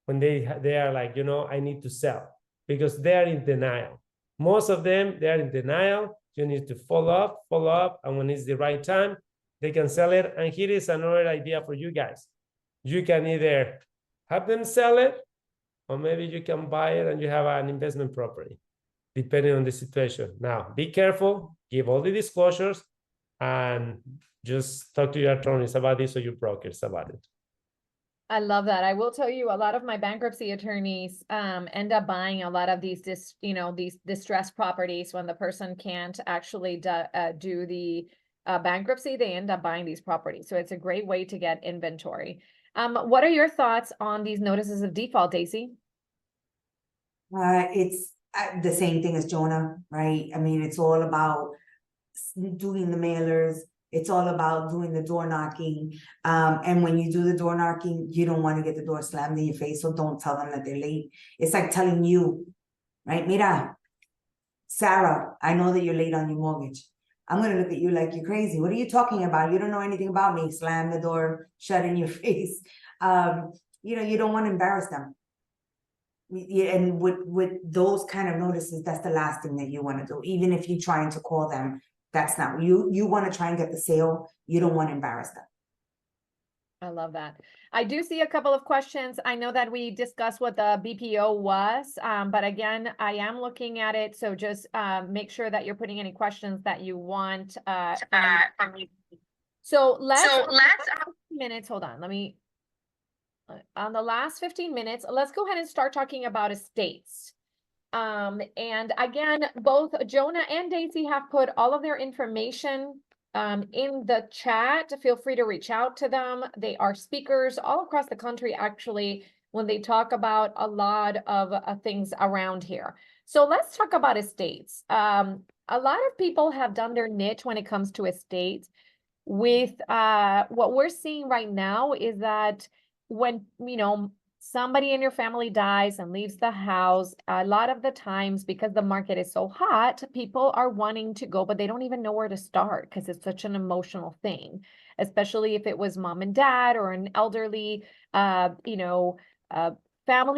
C: when they are like, I need to sell, because they are in denial. Most of them, they are in denial. You need to follow up, and when it's the right time, they can sell it. And here is another idea for you guys. You can either have them sell it, or maybe you can buy it and you have an investment property, depending on the situation. Now, be careful, give all the disclosures, and just talk to your attorneys about this or your brokers about it.
A: I love that. I will tell you, a lot of my bankruptcy attorneys end up buying a lot of these these distressed properties when the person can't actually do the bankruptcy. They end up buying these properties. So it's a great way to get inventory. What are your thoughts on these notices of default, Daisy?
B: It's the same thing as Jona, right? I mean, it's all about doing the mailers. It's all about doing the door knocking. And when you do the door knocking, you don't want to get the door slammed in your face. So don't tell them that they're late. It's like telling you, right? Mira, Sarah, I know that you're late on your mortgage. I'm going to look at you like you're crazy. What are you talking about? You don't know anything about me. Slam the door, shut in your face. You don't want to embarrass them. And with those kind of notices, that's the last thing that you want to do. Even if you're trying to call them, that's not you want to try and get the sale. You don't want to embarrass them.
A: I love that. I do see a couple of questions. I know that we discussed what the BPO was, but again, I am looking at it. So just make sure that you're putting any questions that you want. From me. So let's, minutes, hold on, let me, on the last 15 minutes, let's go ahead and start talking about estates. And again, both Jonah and Daisy have put all of their information in the chat. Feel free to reach out to them. They are speakers all across the country, actually, when they talk about a lot of things around here. So let's talk about estates. A lot of people have done their niche when it comes to estates. With what we're seeing right now is that when, somebody in your family dies and leaves the house, a lot of the times, because the market is so hot, people are wanting to go, but they don't even know where to start because it's such an emotional thing, especially if it was mom and dad or an elderly, family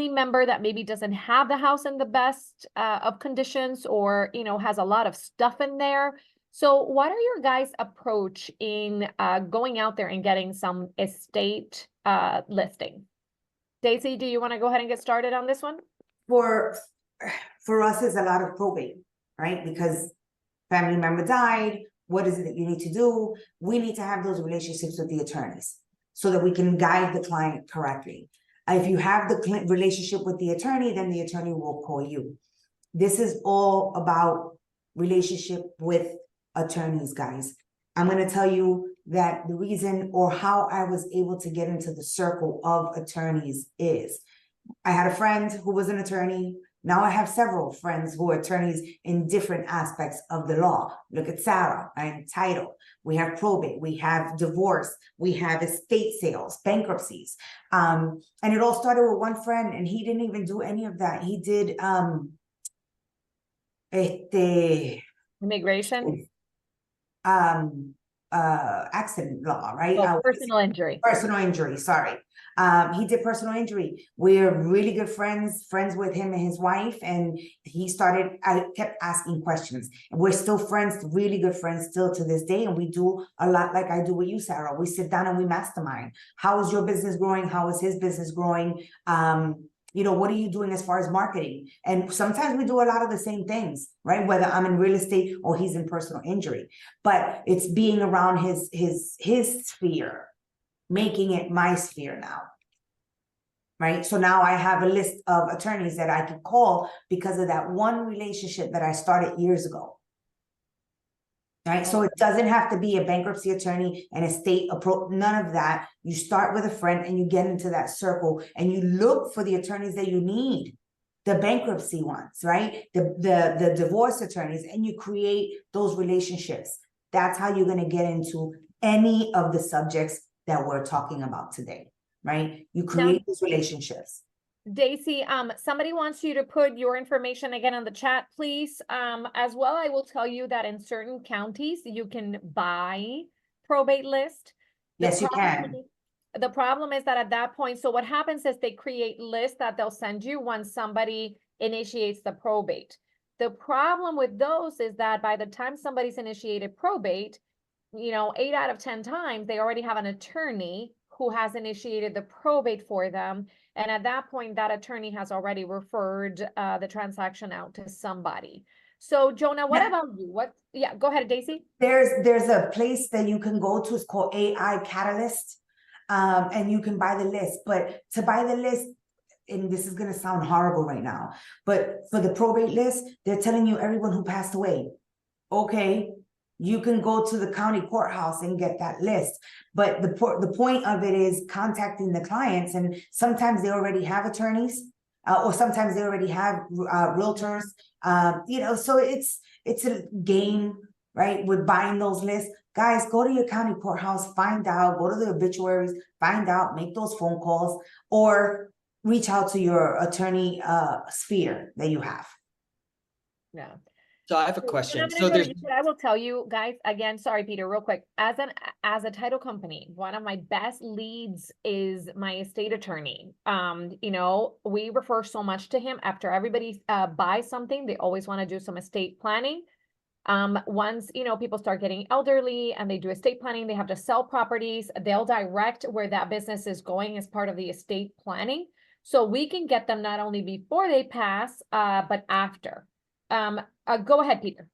A: member that maybe doesn't have the house in the best of conditions, or, has a lot of stuff in there. So what are your guys' approach in going out there and getting some estate listing? Daisy, do you want to go ahead and get started on this one?
B: For us, it's a lot of probate, right? Because family member died. What is it that you need to do? We need to have those relationships with the attorneys so that we can guide the client correctly. If you have the relationship with the attorney, then the attorney will call you. This is all about relationship with attorneys, guys. I'm going to tell you that the reason or how I was able to get into the circle of attorneys is I had a friend who was an attorney. Now I have several friends who are attorneys in different aspects of the law. Look at Sarah, right? Title. We have probate, we have divorce, we have estate sales, bankruptcies. And it all started with one friend, and he didn't even do any of that. He did
A: Immigration?
B: Accident law, right?
A: Oh, personal injury.
B: Personal injury, sorry. He did personal injury. We're really good friends with him and his wife. And I kept asking questions, and we're still friends, really good friends still to this day. And we do a lot like I do with you, Sarah. We sit down and we mastermind. How is your business growing? How is his business growing? What are you doing as far as marketing? And sometimes we do a lot of the same things, right? Whether I'm in real estate or he's in personal injury, but it's being around his sphere, making it my sphere now, right? So now I have a list of attorneys that I could call because of that one relationship that I started years ago. Right. So it doesn't have to be a bankruptcy attorney, an estate approach, none of that. You start with a friend and you get into that circle and you look for the attorneys that you need, the bankruptcy ones, right? The divorce attorneys, and you create those relationships. That's how you're going to get into any of the subjects that we're talking about today, right? You create those relationships.
A: Daisy, somebody wants you to put your information again in the chat, please. As well, I will tell you that in certain counties, you can buy probate list.
B: Yes, you can.
A: The problem is that at that point, so what happens is they create lists that they'll send you once somebody initiates the probate. The problem with those is that by the time somebody's initiated probate, 8 out of 10 times, they already have an attorney who has initiated the probate for them. And at that point, that attorney has already referred the transaction out to somebody. So Jonah, what about you? Yeah, go ahead, Daisy.
B: There's a place that you can go to. It's called AI Catalyst. And you can buy the list. But to buy the list, and this is going to sound horrible right now, but for the probate list, they're telling you everyone who passed away. Okay, you can go to the county courthouse and get that list. But the point of it is contacting the clients, and sometimes they already have attorneys, or sometimes they already have realtors. So it's a game, right? With buying those lists. Guys, go to your county courthouse, find out, go to the obituaries, find out, make those phone calls, or reach out to your attorney sphere that you have.
A: Yeah.
E: So I have a question.
A: I will tell you guys again, sorry, Peter, real quick. As a title company, one of my best leads is my estate attorney. We refer so much to him after everybody buys something. They always want to do some estate planning. Once, people start getting elderly and they do estate planning, they have to sell properties, they'll direct where that business is going as part of the estate planning. So we can get them not only before they pass, but after. Go ahead, Peter.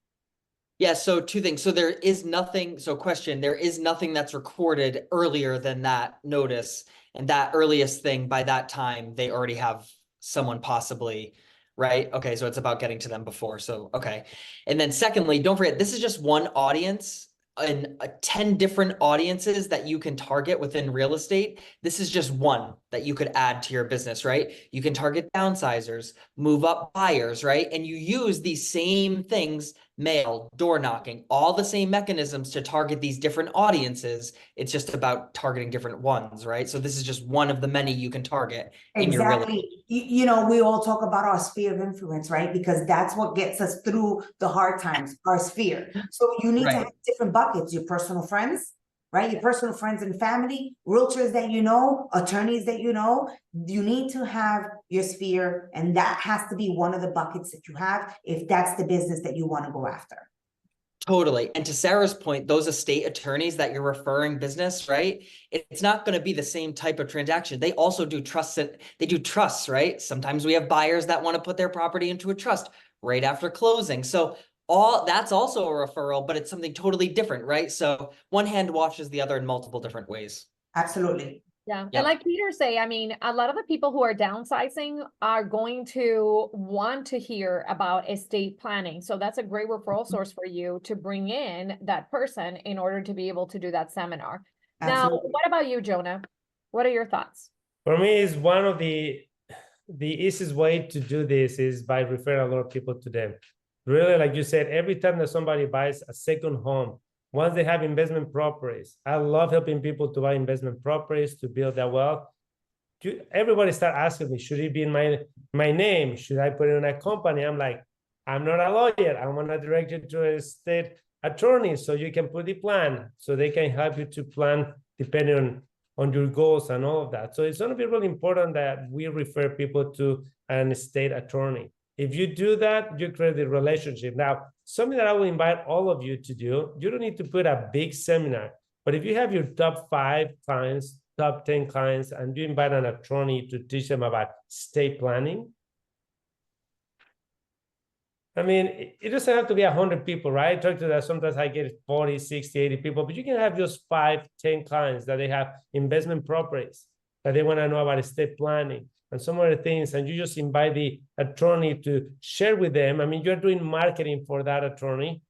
E: Yeah, so two things. So there is nothing, so question, there is nothing that's recorded earlier than that notice. And that earliest thing, by that time, they already have someone possibly, right? Okay, so it's about getting to them before. So, okay. And then secondly, don't forget, this is just one audience and 10 different audiences that you can target within real estate. This is just one that you could add to your business, right? You can target downsizers, move up buyers, right? And you use these same things, mail, door knocking, all the same mechanisms to target these different audiences. It's just about targeting different ones, right? So this is just one of the many you can target in your real estate.
B: Exactly. You know, we all talk about our sphere of influence, right? Because that's what gets us through the hard times, our sphere. So you need to
E: Right.
B: have different buckets, your personal friends, right? Your personal friends and family, realtors that you know, attorneys that you know. You need to have your sphere, and that has to be one of the buckets that you have if that's the business that you want to go after.
E: Totally. And to Sarah's point, those estate attorneys that you're referring business, right? It's not going to be the same type of transaction. They also do trusts. They do trusts, right? Sometimes we have buyers that want to put their property into a trust right after closing. So that's also a referral, but it's something totally different, right? So one hand washes the other in multiple different ways.
B: Absolutely.
A: Yeah.
E: Yep.
A: And like Peter say, I mean, a lot of the people who are downsizing are going to want to hear about estate planning. So that's a great referral source for you to bring in that person in order to be able to do that seminar. Now,
B: Absolutely.
A: what about you, Jonah? What are your thoughts?
C: For me, is one of the easiest way to do this is by referring a lot of people to them. Really, like you said, every time that somebody buys a second home, once they have investment properties, I love helping people to buy investment properties to build their wealth. Everybody start asking me, should it be in my name? Should I put it in a company? I'm like, I'm not a lawyer. I want to direct you to a state attorney so you can put the plan, so they can help you to plan depending on your goals and all of that. So it's going to be really important that we refer people to an estate attorney. If you do that, you create the relationship. Now, something that I will invite all of you to do, you don't need to put a big seminar, but if you have your top 5 clients, top 10 clients, and you invite an attorney to teach them about estate planning, I mean, it doesn't have to be 100 people, right? Talk to that. Sometimes I get 40, 60, 80 people, but you can have just 5, 10 clients that they have investment properties that they want to know about estate planning and some other things. And you just invite the attorney to share with them. I mean, you're doing marketing for that attorney.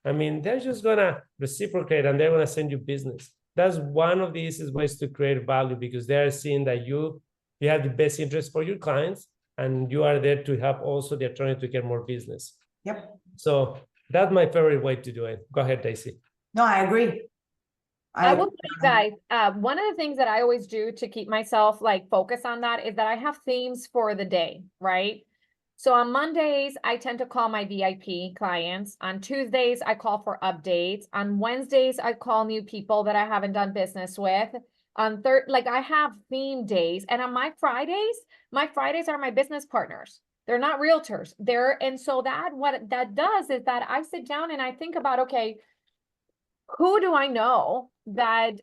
C: I mean, they're just going to reciprocate and they're going to send you business. That's one of the easiest ways to create value, because they're seeing that you have the best interest for your clients, and you are there to help also the attorney to get more business.
B: Yep.
C: So that's my favorite way to do it. Go ahead, Daisy.
B: No, I agree.
A: I will tell you guys, one of the things that I always do to keep myself like focused on that is that I have themes for the day, right? So on Mondays, I tend to call my VIP clients. On Tuesdays, I call for updates. On Wednesdays, I call new people that I haven't done business with. On I have theme days. And on my Fridays are my business partners. They're not realtors. And so what that does is that I sit down and I think about, okay, who do I know that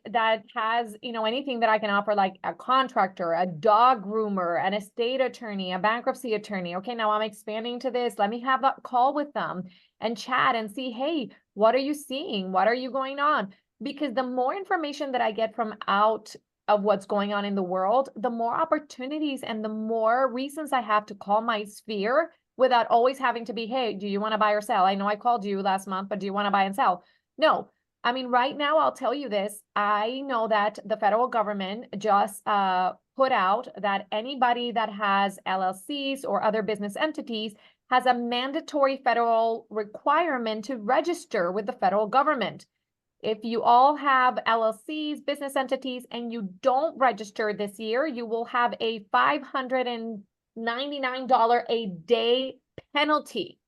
A: has, anything that I can offer, like a contractor, a dog groomer, an estate attorney, a bankruptcy attorney. Okay, now I'm expanding to this. Let me have that call with them and chat and see, hey, what are you seeing? What are you going on? Because the more information that I get from out of what's going on in the world, the more opportunities and the more reasons I have to call my sphere without always having to be, hey, do you want to buy or sell? I know I called you last month, but do you want to buy and sell? No. I mean, right now, I'll tell you this. I know that the federal government just put out that anybody that has LLCs or other business entities has a mandatory federal requirement to register with the federal government. If you all have LLCs, business entities, and you don't register this year, you will have a $599 a day penalty.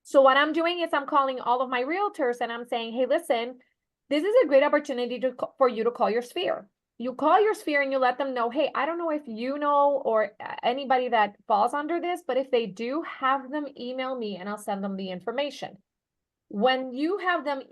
A: So what I'm doing is I'm calling all of my realtors and I'm saying, hey, listen, this is a great opportunity for you to call your sphere. You call your sphere and you let them know, hey, I don't know if you know or anybody that falls under this, but if they do, have them email me and I'll send them the information. When you have them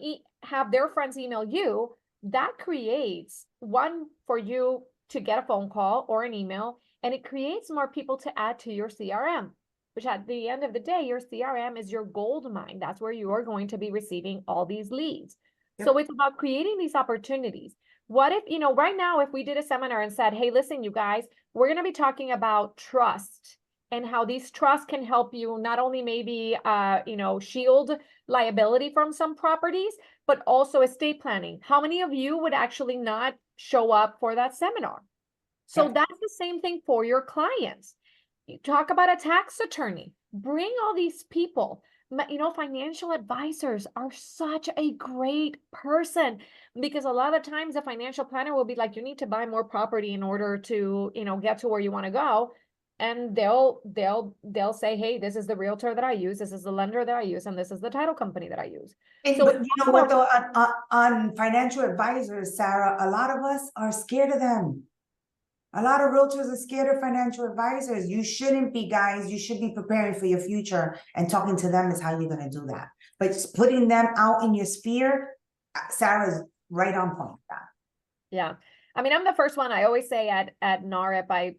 A: have their friends email you, that creates one for you to get a phone call or an email, and it creates more people to add to your CRM, which at the end of the day, your CRM is your gold mine. That's where you are going to be receiving all these leads. So it's about creating these opportunities. What if, right now, if we did a seminar and said, hey, listen, you guys, we're going to be talking about trust and how these trusts can help you not only maybe, shield liability from some properties, but also estate planning. How many of you would actually not show up for that seminar? So that's the same thing for your clients. You talk about a tax attorney, bring all these people. Financial advisors are such a great person, because a lot of times a financial planner will be like, you need to buy more property in order to, get to where you want to go. And they'll say, hey, this is the realtor that I use, this is the lender that I use, and this is the title company that I use.
B: But you know what though, on financial advisors, Sarah, a lot of us are scared of them. A lot of realtors are scared of financial advisors. You shouldn't be, guys. You should be preparing for your future, and talking to them is how you're going to do that. But putting them out in your sphere, Sarah's right on point with that.
A: Yeah. I mean, I'm the first one. I always say at NARIP,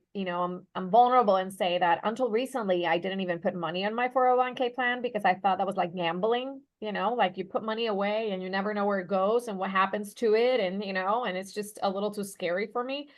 A: I'm vulnerable and say that until recently, I didn't even put money on my 401k plan, because I thought that was like gambling, like you put money away and you never know where it goes and what happens to it. And, and it's just a little too scary for me.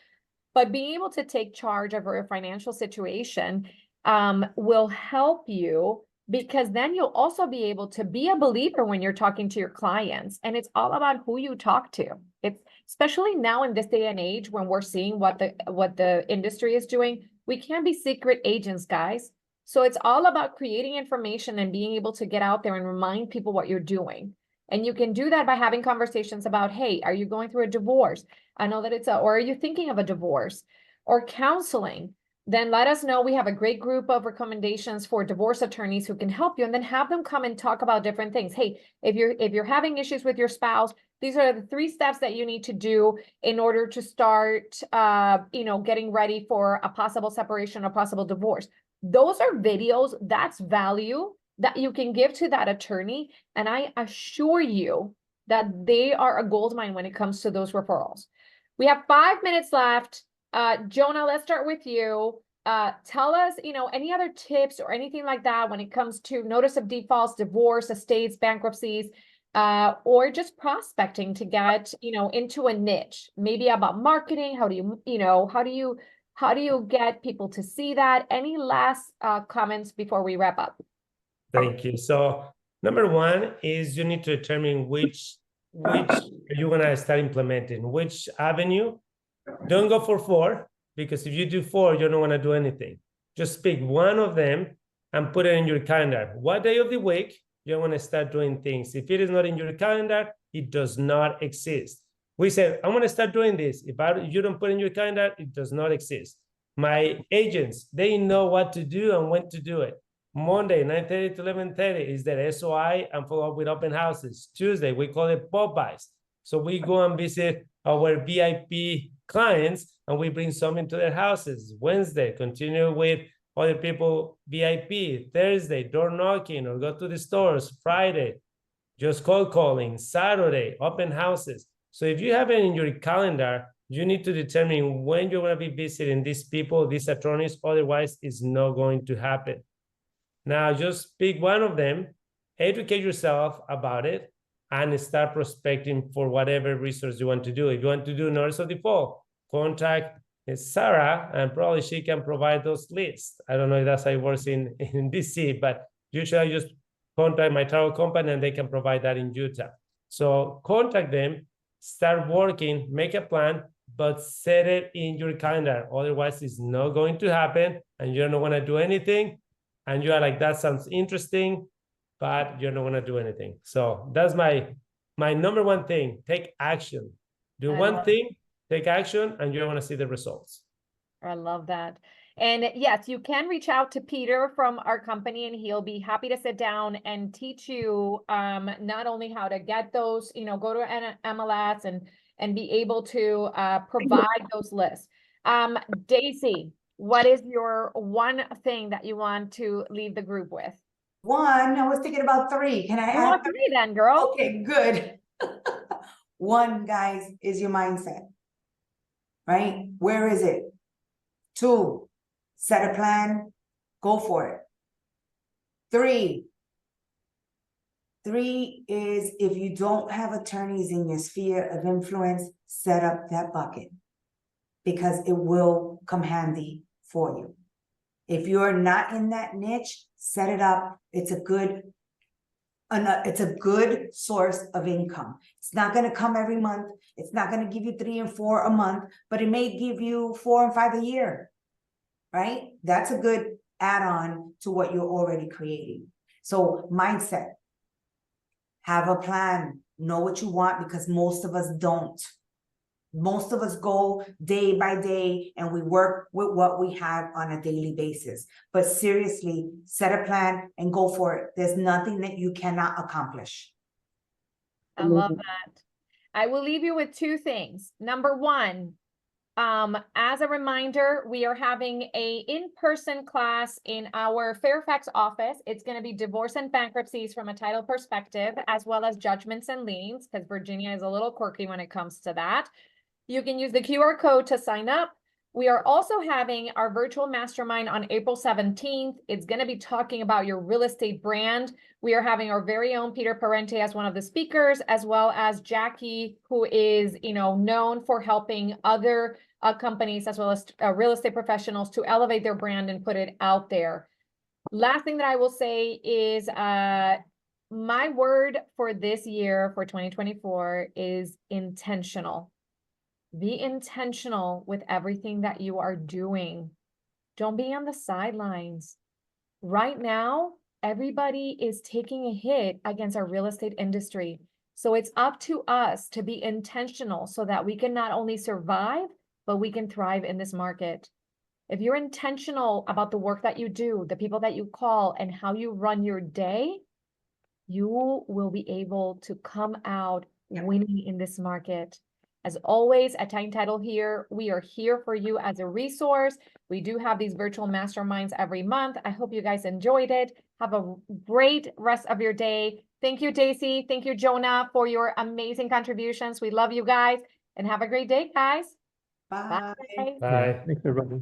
A: But being able to take charge of your financial situation will help you, because then you'll also be able to be a believer when you're talking to your clients. And it's all about who you talk to. It's especially now in this day and age when we're seeing what the industry is doing. We can't be secret agents, guys. So it's all about creating information and being able to get out there and remind people what you're doing. And you can do that by having conversations about, hey, are you going through a divorce? I know that or are you thinking of a divorce, or counseling? Then let us know. We have a great group of recommendations for divorce attorneys who can help you, and then have them come and talk about different things. Hey, if you're having issues with your spouse, these are the 3 steps that you need to do in order to start, getting ready for a possible separation or possible divorce. Those are videos. That's value that you can give to that attorney. And I assure you that they are a goldmine when it comes to those referrals. We have 5 minutes left. Jona, let's start with you. Tell us, any other tips or anything like that when it comes to notice of defaults, divorce, estates, bankruptcies, or just prospecting to get, into a niche, maybe about marketing. How do you get people to see that? Any last comments before we wrap up?
C: Thank you. So number 1 is you need to determine which you're going to start implementing, which avenue. Don't go for 4, because if you do 4, you don't want to do anything. Just pick one of them and put it in your calendar. What day of the week you want to start doing things? If it is not in your calendar, it does not exist. We said, I want to start doing this. If you don't put in your calendar, it does not exist. My agents, they know what to do and when to do it. Monday, 9:30 to 11:30 is their SOI and follow up with open houses. Tuesday, we call it Popeyes. So we go and visit our VIP clients and we bring some into their houses. Wednesday, continue with other people VIP. Thursday, door knocking or go to the stores. Friday, just cold calling. Saturday, open houses. So if you have it in your calendar, you need to determine when you're going to be visiting these people, these attorneys. Otherwise, it's not going to happen. Now, just pick one of them, educate yourself about it, and start prospecting for whatever resource you want to do. If you want to do notice of default, contact Sarah, and probably she can provide those leads. I don't know if that's how it works in DC, but usually I just contact my title company and they can provide that in Utah. So contact them, start working, make a plan, but set it in your calendar. Otherwise, it's not going to happen and you don't want to do anything. And you are like, that sounds interesting, but you're not going to do anything. So that's my number 1 thing. Take action. Do one thing, take action, and you're going to see the results.
A: I love that. And yes, you can reach out to Peter from our company, and he'll be happy to sit down and teach you not only how to get those, go to an MLS and be able to provide those lists. Daisy, what is your one thing that you want to leave the group with?
B: One, I was thinking about three. Can I
A: You
B: add?
A: want three then, girl?
B: Okay, good. One, guys, is your mindset. Right? Where is it? Two, set a plan, go for it. Three is if you don't have attorneys in your sphere of influence, set up that bucket because it will come handy for you. If you're not in that niche, set it up. It's a good source of income. It's not going to come every month. It's not going to give you 3 and 4 a month, but it may give you 4 and 5 a year, right? That's a good add-on to what you're already creating. So mindset, have a plan, know what you want, because most of us don't. Most of us go day by day and we work with what we have on a daily basis. But seriously, set a plan and go for it. There's nothing that you cannot accomplish.
A: I love that. I will leave you with two things. Number one, as a reminder, we are having a in-person class in our Fairfax office. It's going to be divorce and bankruptcies from a title perspective, as well as judgments and liens, because Virginia is a little quirky when it comes to that. You can use the QR code to sign up. We are also having our virtual mastermind on April 17th. It's going to be talking about your real estate brand. We are having our very own Peter Parente as one of the speakers, as well as Jackie, who is, known for helping other companies as well as real estate professionals to elevate their brand and put it out there. Last thing that I will say is my word for this year, for 2024, is intentional. Be intentional with everything that you are doing. Don't be on the sidelines. Right now, everybody is taking a hit against our real estate industry. So it's up to us to be intentional so that we can not only survive, but we can thrive in this market. If you're intentional about the work that you do, the people that you call, and how you run your day, you will be able to come out winning in this market. As always, at Time Title here, we are here for you as a resource. We do have these virtual masterminds every month. I hope you guys enjoyed it. Have a great rest of your day. Thank you, Daisy. Thank you, Jonah, for your amazing contributions. We love you guys, and have a great day, guys.
B: Bye.
C: Bye.
F: Thanks, everybody.